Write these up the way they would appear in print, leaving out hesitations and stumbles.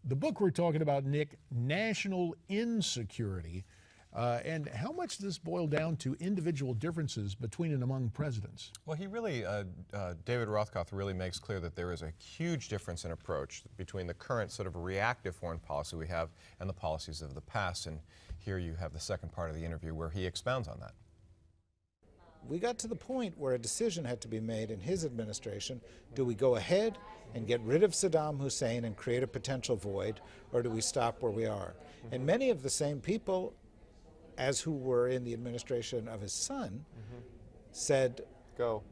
The book we're talking about, Nick, National Insecurity, and how much this boiled down to individual differences between and among presidents. Well, he really, David Rothkopf really makes clear that there is a huge difference in approach between the current sort of reactive foreign policy we have and the policies of the past. And here you have the second part of the interview where he expounds on that. We got to the point where a decision had to be made in his administration. Do we go ahead and get rid of Saddam Hussein and create a potential void, or do we stop where we are? And many of the same people as who were in the administration of his son said, go,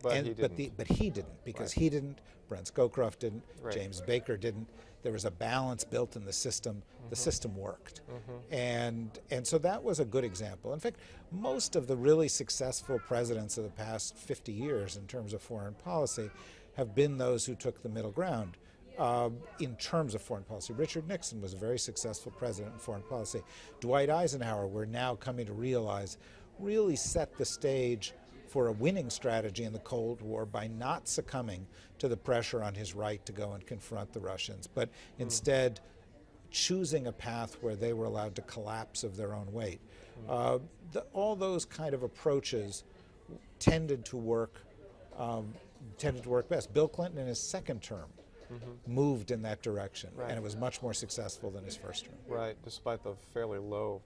but and, he didn't. but he didn't, because he didn't, Brent Scowcroft didn't, James Baker didn't. There was a balance built in the system. The system worked. And so that was a good example. In fact, most of the really successful presidents of the past 50 years in terms of foreign policy have been those who took the middle ground. In terms of foreign policy, Richard Nixon was a very successful president in foreign policy. Dwight Eisenhower, we're now coming to realize, really set the stage for a winning strategy in the Cold War by not succumbing to the pressure on his right to go and confront the Russians, but instead choosing a path where they were allowed to collapse of their own weight. All those kind of approaches tended to work best. Bill Clinton in his second term moved in that direction, and it was much more successful than his first term. Right, despite the fairly low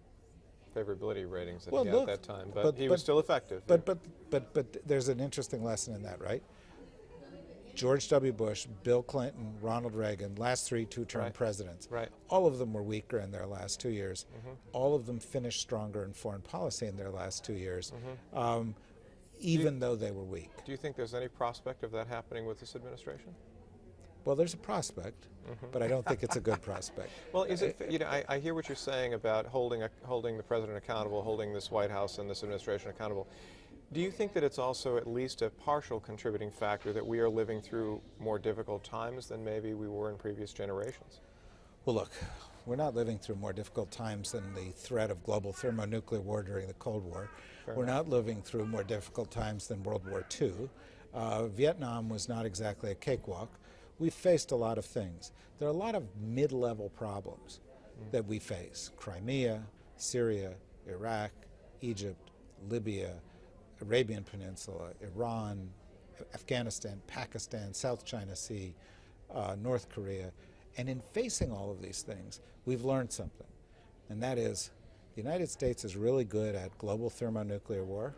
favorability ratings that he had at that time, but he was still effective. But there's an interesting lesson in that, right? George W. Bush, Bill Clinton, Ronald Reagan, last three two-term presidents, all of them were weaker in their last 2 years. All of them finished stronger in foreign policy in their last 2 years, even though they were weak. Do you think there's any prospect of that happening with this administration? Well, there's a prospect, but I don't think it's a good prospect. Well, is it? You know, I hear what you're saying about holding the president accountable, holding this White House and this administration accountable. Do you think that it's also at least a partial contributing factor that we are living through more difficult times than maybe we were in previous generations? Well, look, we're not living through more difficult times than the threat of global thermonuclear war during the Cold War. We're not living through more difficult times than World War II. Vietnam was not exactly a cakewalk. We've faced a lot of things. There are a lot of mid-level problems that we face. Crimea, Syria, Iraq, Egypt, Libya, Arabian Peninsula, Iran, Afghanistan, Pakistan, South China Sea, North Korea. And in facing all of these things, we've learned something. And that is, the United States is really good at global thermonuclear war.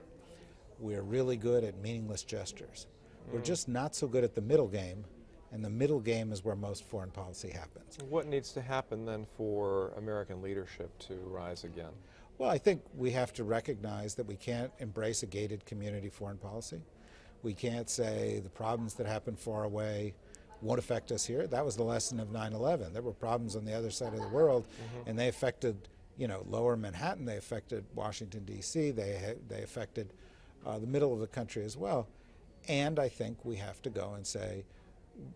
We're really good at meaningless gestures. We're just not so good at the middle game. And the middle game is where most foreign policy happens. What needs to happen then for American leadership to rise again? Well, I think we have to recognize that we can't embrace a gated community foreign policy. We can't say the problems that happen far away won't affect us here. That was the lesson of 9/11. There were problems on the other side of the world, and they affected, you know, lower Manhattan. They affected Washington, D.C. They affected the middle of the country as well. And I think we have to go and say,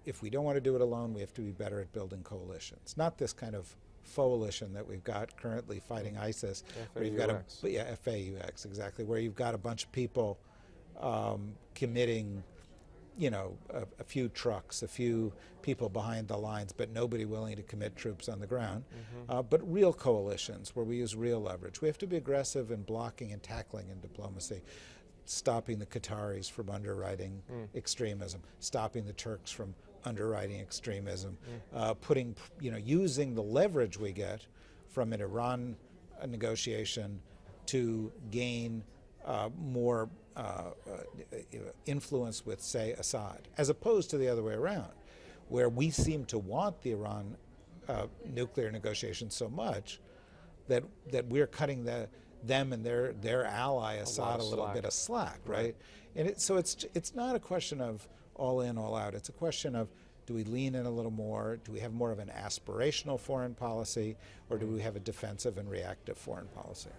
if we don't want to do it alone, we have to be better at building coalitions. Not this kind of coalition that we've got currently fighting ISIS. Where you've got FAUX, exactly, where you've got a bunch of people committing, you know, a few trucks, a few people behind the lines, but nobody willing to commit troops on the ground. But real coalitions where we use real leverage. We have to be aggressive in blocking and tackling in diplomacy. Stopping the Qataris from underwriting extremism, stopping the Turks from underwriting extremism, using the leverage we get from an Iran negotiation to gain more influence with, say, Assad, as opposed to the other way around, where we seem to want the Iran nuclear negotiations so much that we're cutting them and their ally Assad a little bit of slack, right? And so it's not a question of all in, all out. It's a question of, do we lean in a little more? Do we have more of an aspirational foreign policy, or do we have a defensive and reactive foreign policy?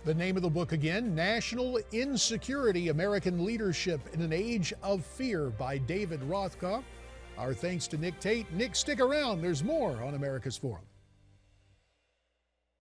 The name of the book again, National Insecurity, American Leadership in an Age of Fear by David Rothkopf. Our thanks to Nick Tate. Nick, stick around. There's more on America's Forum.